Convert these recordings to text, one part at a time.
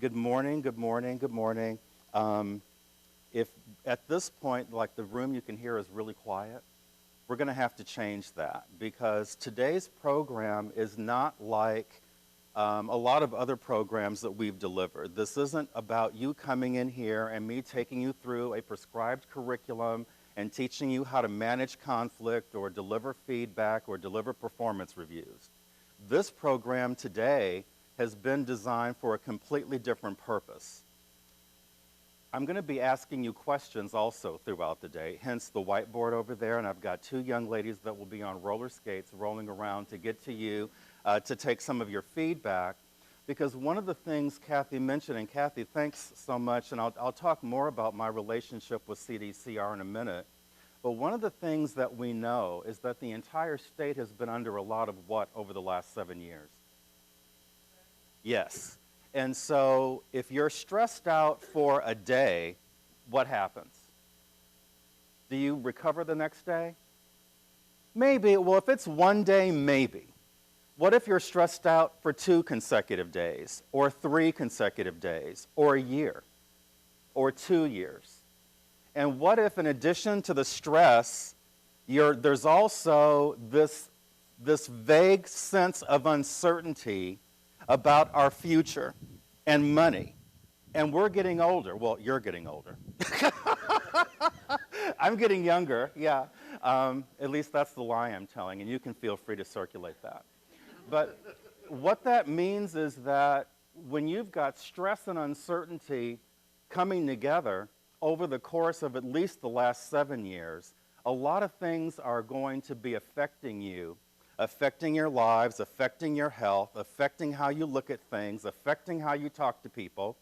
Good morning, good morning, good morning. If at this point, like the room you can hear is really quiet, we're going to have to change that because today's program is not like a lot of other programs that we've delivered. This isn't about you coming in here and me taking you through a prescribed curriculum and teaching you how to manage conflict or deliver feedback or deliver performance reviews. This program today has been designed for a completely different purpose. I'm going to be asking you questions also throughout the day, hence the whiteboard over there, and I've got two young ladies that will be on roller skates rolling around to get to you to take some of your feedback. Because one of the things Kathy mentioned, and Kathy, thanks so much, and I'll talk more about my relationship with CDCR in a minute, but one of the things that we know is that the entire state has been under a lot of what over the last 7 years? Yes. And so if you're stressed out for a day, what happens? Do you recover the next day? Maybe. Well, if it's one day, maybe. What if you're stressed out for 2 consecutive days, or 3 consecutive days, or a year, or 2 years? And what if, in addition to the stress, there's also this vague sense of uncertainty about our future and money? And we're getting older. Well, you're getting older. I'm getting younger, yeah. At least that's the lie I'm telling, and you can feel free to circulate that. But what that means is that when you've got stress and uncertainty coming together over the course of at least the last 7 years, a lot of things are going to be affecting you, affecting your lives, affecting your health, affecting how you look at things, affecting how you talk to people,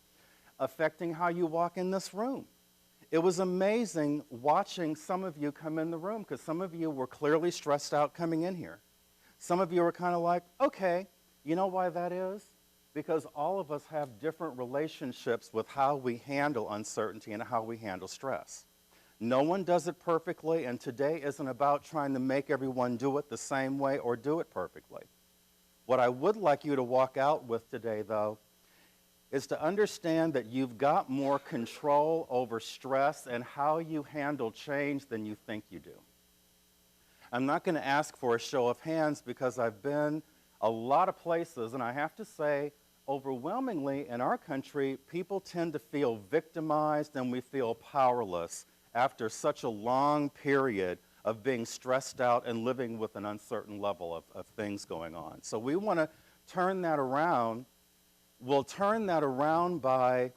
affecting how you walk in this room. It was amazing watching some of you come in the room because some of you were clearly stressed out coming in here. Some of you were kind of like, okay, you know why that is? Because all of us have different relationships with how we handle uncertainty and how we handle stress. No one does it perfectly, and today isn't about trying to make everyone do it the same way or do it perfectly. What I would like you to walk out with today, though, is to understand that you've got more control over stress and how you handle change than you think you do. I'm not going to ask for a show of hands because I've been a lot of places, and I have to say, overwhelmingly in our country, people tend to feel victimized and we feel powerless after such a long period of being stressed out and living with an uncertain level of things going on. So we want to turn that around. We'll turn that around by,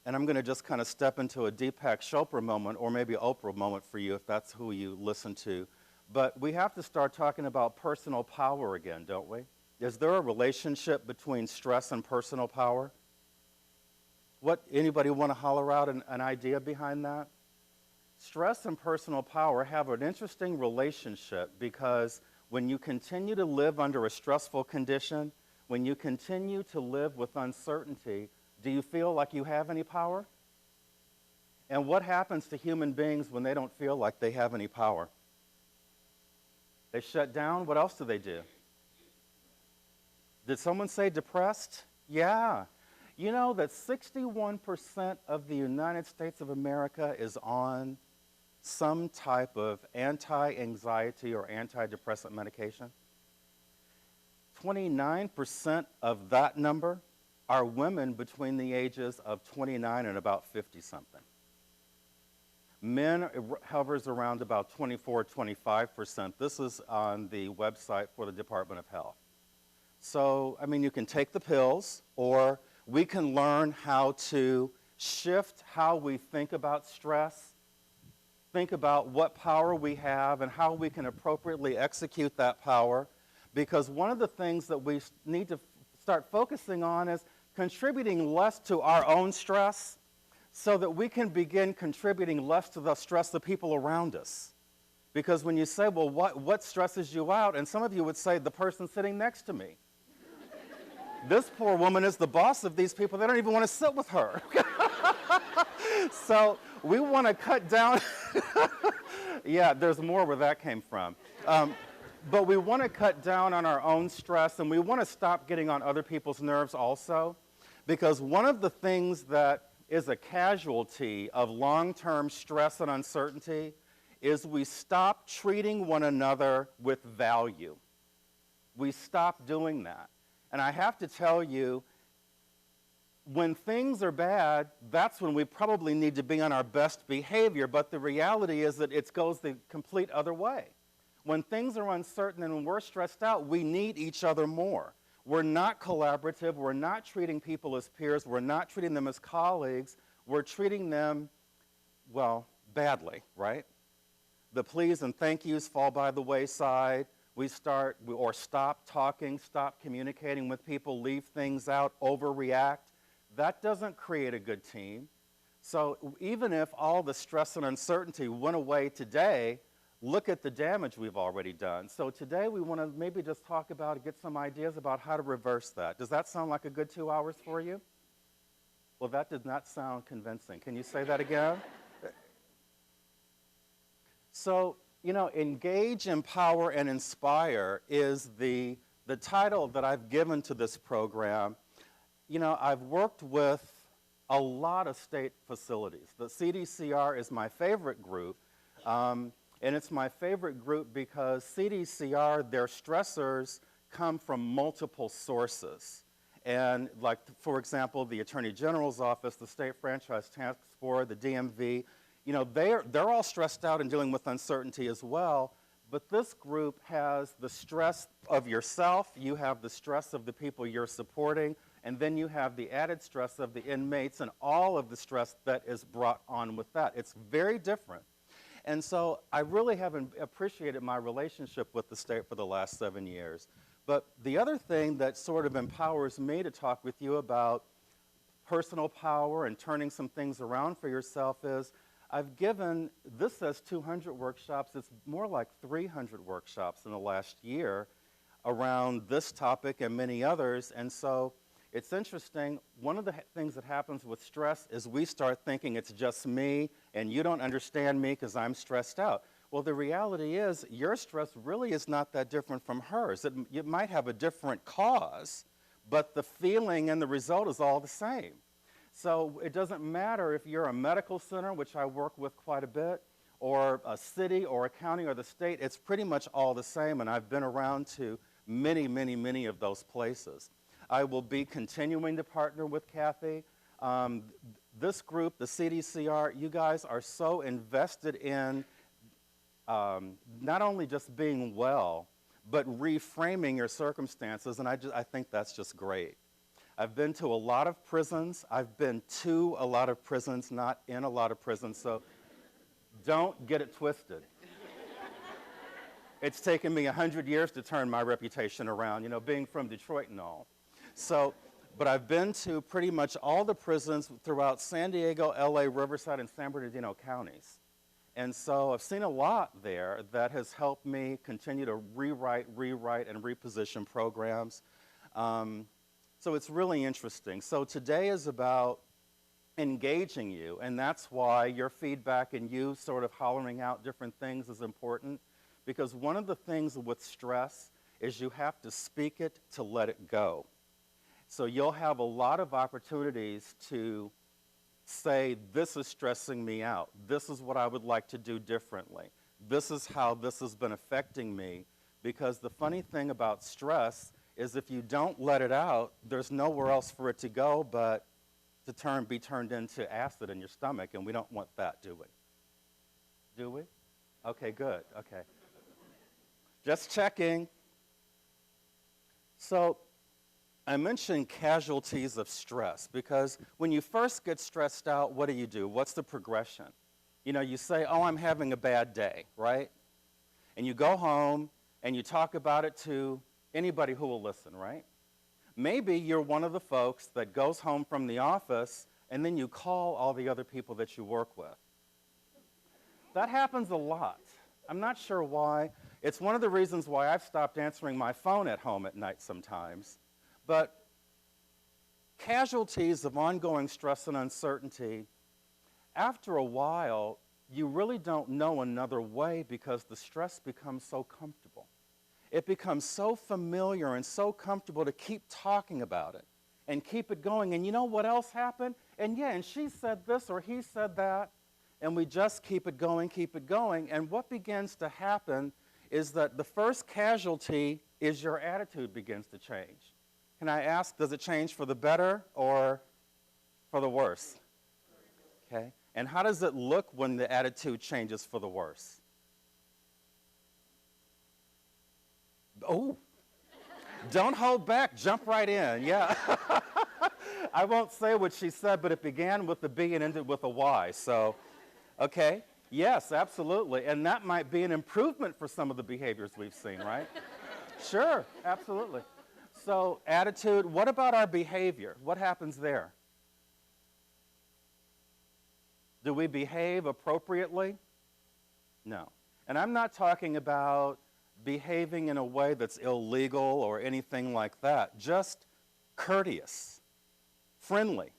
and I'm going to just kind of step into a Deepak Chopra moment, or maybe Oprah moment for you if that's who you listen to. But we have to start talking about personal power again, don't we? Is there a relationship between stress and personal power? Anybody want to holler out an idea behind that? Stress and personal power have an interesting relationship because when you continue to live under a stressful condition, when you continue to live with uncertainty, do you feel like you have any power? And what happens to human beings when they don't feel like they have any power? They shut down. What else do they do? Did someone say depressed? Yeah. You know that 61% of the United States of America is on some type of anti-anxiety or antidepressant medication. 29% of that number are women between the ages of 29 and about 50-something. Men hovers around about 24, 25%. This is on the website for the Department of Health. So, I mean, you can take the pills, or we can learn how to shift how we think about stress, think about what power we have and how we can appropriately execute that power. Because one of the things that we need to start focusing on is contributing less to our own stress so that we can begin contributing less to the stress of people around us. Because when you say, well, what stresses you out? And some of you would say, the person sitting next to me. This poor woman is the boss of these people. They don't even want to sit with her. So we want to cut down. Yeah, there's more where that came from. But we want to cut down on our own stress, and we want to stop getting on other people's nerves also. Because one of the things that is a casualty of long-term stress and uncertainty is we stop treating one another with value. We stop doing that. And I have to tell you, when things are bad, that's when we probably need to be on our best behavior, but the reality is that it goes the complete other way. When things are uncertain and when we're stressed out, we need each other more. We're not collaborative, we're not treating people as peers, we're not treating them as colleagues, we're treating them, well, badly, right? The please and thank yous fall by the wayside. We stop talking, stop communicating with people, leave things out, overreact. That doesn't create a good team. So even if all the stress and uncertainty went away today, look at the damage we've already done. So today we want to maybe just talk about, get some ideas about how to reverse that. Does that sound like a good 2 hours for you? Well, that did not sound convincing. Can you say that again? So, you know, Engage, Empower, and Inspire is the title that I've given to this program. You know, I've worked with a lot of state facilities. The CDCR is my favorite group, and it's my favorite group because CDCR, their stressors come from multiple sources. And like, for example, the Attorney General's office, the State Franchise Task Force, the DMV, you know, they're all stressed out and dealing with uncertainty as well. But this group has the stress of yourself, you have the stress of the people you're supporting, and then you have the added stress of the inmates and all of the stress that is brought on with that. It's very different. And so I really haven't appreciated my relationship with the state for the last 7 years. But the other thing that sort of empowers me to talk with you about personal power and turning some things around for yourself is I've given, this says 200 workshops, it's more like 300 workshops in the last year around this topic and many others. And so it's interesting, one of the things that happens with stress is we start thinking it's just me and you don't understand me because I'm stressed out. Well, the reality is your stress really is not that different from hers. It might have a different cause, but the feeling and the result is all the same. So it doesn't matter if you're a medical center, which I work with quite a bit, or a city or a county or the state, it's pretty much all the same, and I've been around to many, many, many of those places. I will be continuing to partner with Kathy. This group, the CDCR, you guys are so invested in not only just being well, but reframing your circumstances, and I think that's just great. I've been to a lot of prisons. I've been to a lot of prisons, not in a lot of prisons, so don't get it twisted. It's taken me 100 years to turn my reputation around, you know, being from Detroit and all. So, but I've been to pretty much all the prisons throughout San Diego, LA, Riverside, and San Bernardino counties. And so I've seen a lot there that has helped me continue to rewrite, and reposition programs. So it's really interesting. So today is about engaging you, and that's why your feedback and you sort of hollering out different things is important, because one of the things with stress is you have to speak it to let it go. So you'll have a lot of opportunities to say, this is stressing me out. This is what I would like to do differently. This is how this has been affecting me, because the funny thing about stress is if you don't let it out, there's nowhere else for it to go but to be turned into acid in your stomach, and we don't want that, do we? Do we? Okay, good, okay. Just checking. So I mentioned casualties of stress because when you first get stressed out, what do? What's the progression? You know, you say, oh, I'm having a bad day, right? And you go home and you talk about it to anybody who will listen, right? Maybe you're one of the folks that goes home from the office and then you call all the other people that you work with. That happens a lot. I'm not sure why. It's one of the reasons why I've stopped answering my phone at home at night sometimes. But casualties of ongoing stress and uncertainty, after a while, you really don't know another way because the stress becomes so comfortable. It becomes so familiar and so comfortable to keep talking about it and keep it going. And you know what else happened? And yeah, and she said this or he said that. And we just keep it going, keep it going. And what begins to happen is that the first casualty is your attitude begins to change. Can I ask, does it change for the better or for the worse? Okay. And how does it look when the attitude changes for the worse? Oh, don't hold back. Jump right in. Yeah. I won't say what she said, but it began with a B and ended with a Y. So, okay. Yes, absolutely. And that might be an improvement for some of the behaviors we've seen, right? Sure, absolutely. So, attitude, what about our behavior? What happens there? Do we behave appropriately? No. And I'm not talking about behaving in a way that's illegal or anything like that. Just courteous, friendly,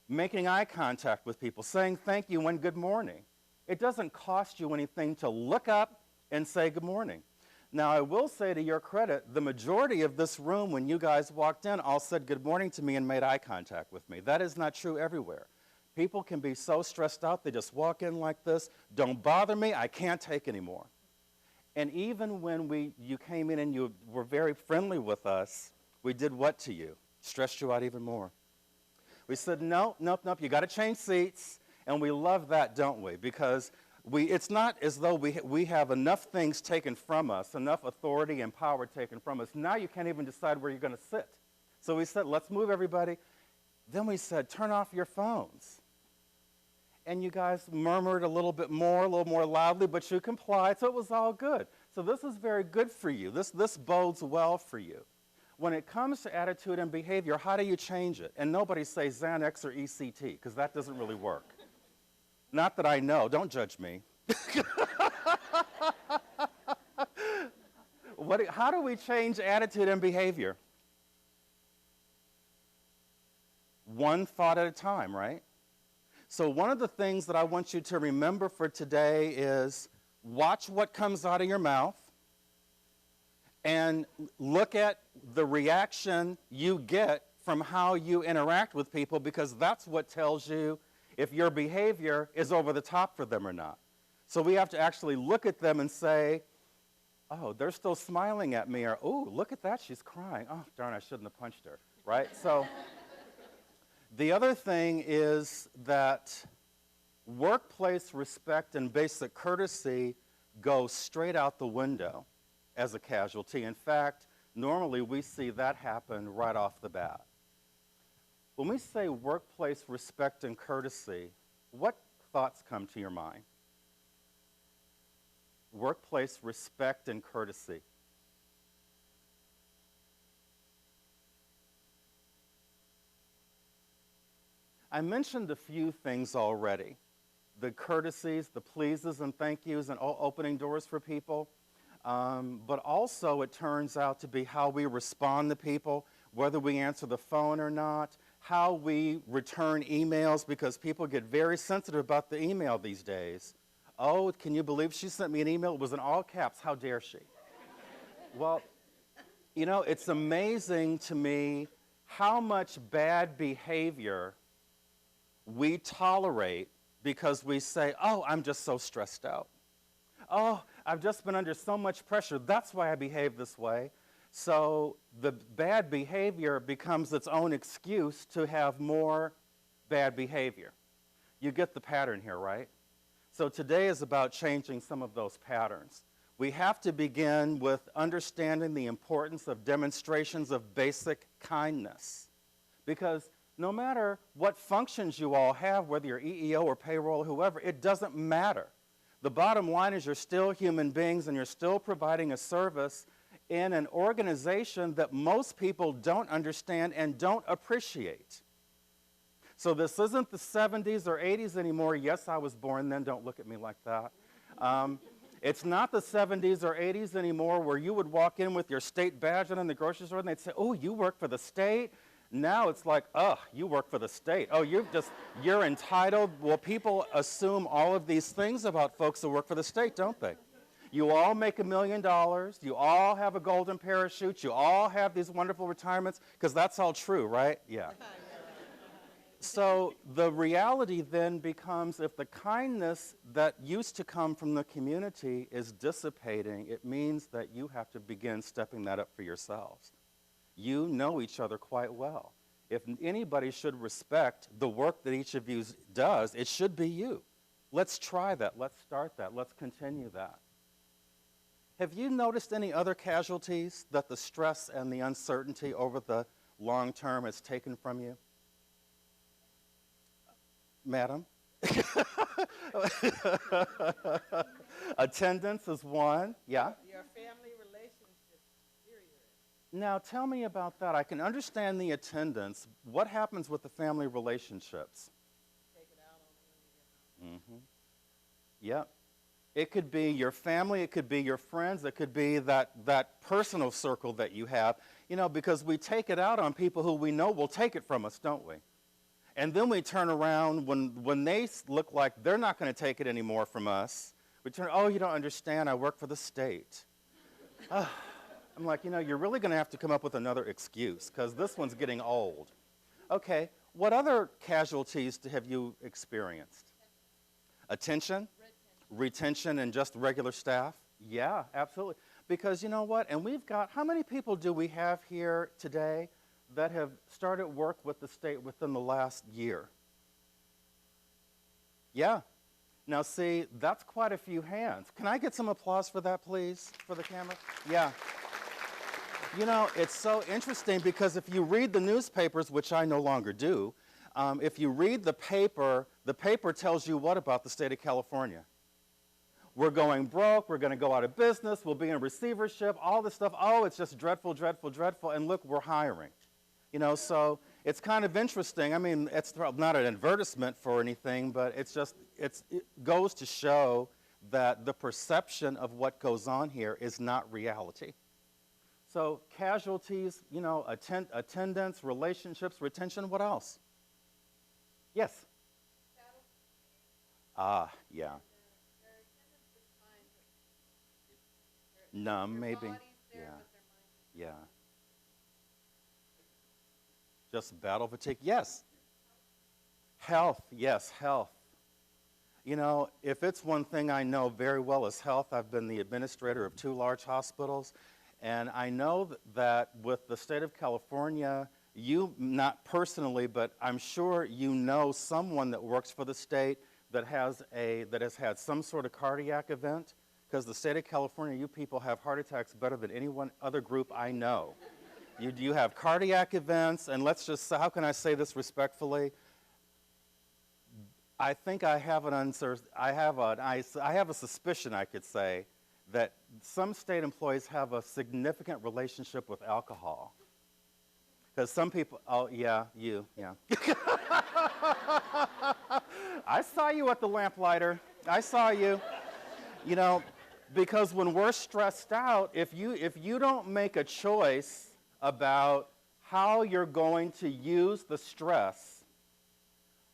making eye contact with people, saying thank you and good morning. It doesn't cost you anything to look up and say good morning. Now, I will say to your credit, the majority of this room, when you guys walked in, all said good morning to me and made eye contact with me. That is not true everywhere. People can be so stressed out, they just walk in like this, don't bother me, I can't take anymore. And even when you came in and you were very friendly with us, we did what to you? Stressed you out even more. We said, no, nope, nope, you got to change seats. And we love that, don't we? Because it's not as though we have enough things taken from us, enough authority and power taken from us. Now you can't even decide where you're going to sit. So we said, let's move everybody. Then we said, turn off your phones. And you guys murmured a little more loudly, but you complied, so it was all good. So this is very good for you. This bodes well for you. When it comes to attitude and behavior, how do you change it? And nobody say Xanax or ECT, because that doesn't really work. Not that I know. Don't judge me. How do we change attitude and behavior? One thought at a time, right? So one of the things that I want you to remember for today is watch what comes out of your mouth and look at the reaction you get from how you interact with people, because that's what tells you if your behavior is over the top for them or not. So we have to actually look at them and say, oh, they're still smiling at me, or, oh, look at that, she's crying. Oh, darn, I shouldn't have punched her, right? So the other thing is that workplace respect and basic courtesy go straight out the window as a casualty. In fact, normally we see that happen right off the bat. When we say workplace respect and courtesy, what thoughts come to your mind? Workplace respect and courtesy. I mentioned a few things already. The courtesies, the pleases and thank yous, and opening doors for people. But also it turns out to be how we respond to people, whether we answer the phone or not, how we return emails, because people get very sensitive about the email these days. Oh, can you believe she sent me an email? It was in all caps. How dare she? Well, you know, it's amazing to me how much bad behavior we tolerate because we say, oh, I'm just so stressed out. Oh, I've just been under so much pressure. That's why I behave this way. So the bad behavior becomes its own excuse to have more bad behavior. You get the pattern here, right? So today is about changing some of those patterns. We have to begin with understanding the importance of demonstrations of basic kindness. Because no matter what functions you all have, whether you're EEO or payroll or whoever, it doesn't matter. The bottom line is you're still human beings and you're still providing a service in an organization that most people don't understand and don't appreciate. So this isn't the 70s or 80s anymore. Yes, I was born then. Don't look at me like that. It's not the 70s or 80s anymore where you would walk in with your state badge on in the grocery store and they'd say, oh, you work for the state? Now it's like, oh, you work for the state. Oh, you're entitled. Well, people assume all of these things about folks who work for the state, don't they? You all make $1 million. You all have a golden parachute. You all have these wonderful retirements, because that's all true, right? Yeah. So the reality then becomes, if the kindness that used to come from the community is dissipating, it means that you have to begin stepping that up for yourselves. You know each other quite well. If anybody should respect the work that each of you does, it should be you. Let's try that. Let's start that. Let's continue that. Have you noticed any other casualties that the stress and the uncertainty over the long term has taken from you? Madam? Attendance is one. Yeah? Your family relationships deteriorate. Now, tell me about that. I can understand the attendance. What happens with the family relationships? Take it out on them, Yep. It could be your family, it could be your friends, it could be that personal circle that you have, because we take it out on people who we know will take it from us, don't we? And then we turn around when they look like they're not going to take it anymore from us. We turn, oh, you don't understand, I work for the state. I'm like, you're really going to have to come up with another excuse, because this one's getting old. Okay, what other casualties have you experienced? Attention? Retention and just regular staff? Yeah, absolutely. Because you know what? And we've got, how many people do we have here today that have started work with the state within the last year? Yeah. Now see, that's quite a few hands. Can I get some applause for that, please, for the camera? Yeah. It's so interesting, because if you read the newspapers, which I no longer do, if you read the paper tells you what about the state of California? We're going broke, we're going to go out of business, we'll be in receivership, all this stuff. Oh, it's just dreadful, dreadful, dreadful, and look, we're hiring. So it's kind of interesting. I mean, it's not an advertisement for anything, but it goes to show that the perception of what goes on here is not reality. So casualties, attendance, relationships, retention, what else? Yes? Yeah. Numb, maybe. Yeah. Just battle fatigue. Yes. Health. Yes, health. If it's one thing I know very well is health, I've been the administrator of 2 large hospitals, and I know that with the state of California, you, not personally, but I'm sure you know someone that works for the state that has had some sort of cardiac event. Because the state of California, you people have heart attacks better than any one other group I know. You have cardiac events, and let's just, how can I say this respectfully? I think I have a suspicion, I could say, that some state employees have a significant relationship with alcohol. Because some people, oh yeah, you, yeah. I saw you at the lamplighter. I saw you. Because when we're stressed out, if you don't make a choice about how you're going to use the stress,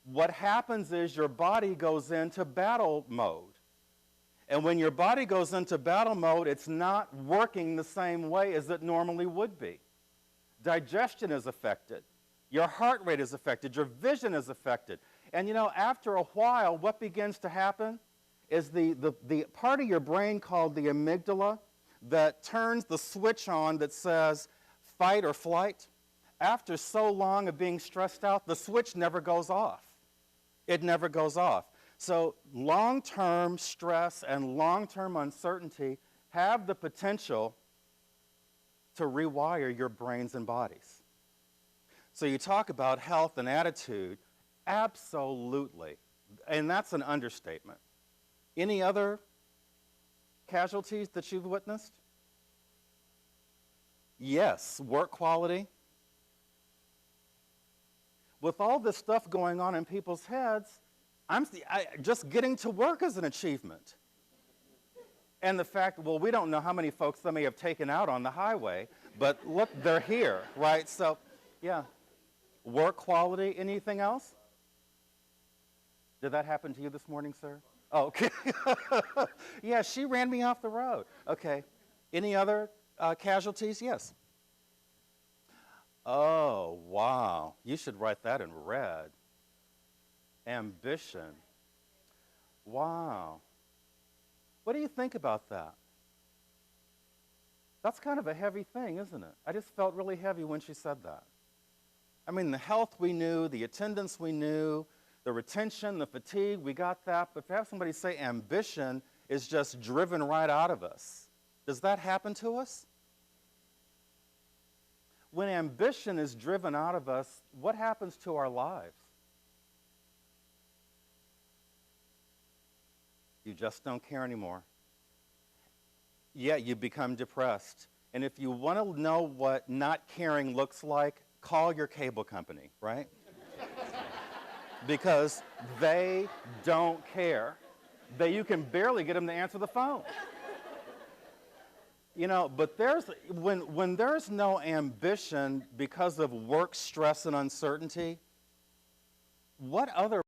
what happens is your body goes into battle mode. And when your body goes into battle mode, it's not working the same way as it normally would be. Digestion is affected. Your heart rate is affected. Your vision is affected. And after a while, what begins to happen is the part of your brain called the amygdala that turns the switch on that says fight or flight. After so long of being stressed out, the switch never goes off. It never goes off. So long-term stress and long-term uncertainty have the potential to rewire your brains and bodies. So you talk about health and attitude, absolutely. And that's an understatement. Any other casualties that you've witnessed? Yes, work quality. With all this stuff going on in people's heads, just getting to work is an achievement. And the fact, well, we don't know how many folks they may have taken out on the highway, but look, they're here, right? So, yeah. Work quality, anything else? Did that happen to you this morning, sir? Okay. Yeah, she ran me off the road. Okay. Any other casualties? Yes. Oh, wow. You should write that in red. Ambition. Wow. What do you think about that? That's kind of a heavy thing, isn't it? I just felt really heavy when she said that. I mean, the health we knew, the attendance we knew, the retention, the fatigue, we got that. But to have somebody say ambition is just driven right out of us, does that happen to us? When ambition is driven out of us, what happens to our lives? You just don't care anymore. Yeah, you become depressed. And if you want to know what not caring looks like, call your cable company, right? Because they don't care. You can barely get them to answer the phone. You know, but when there's no ambition because of work stress and uncertainty, what other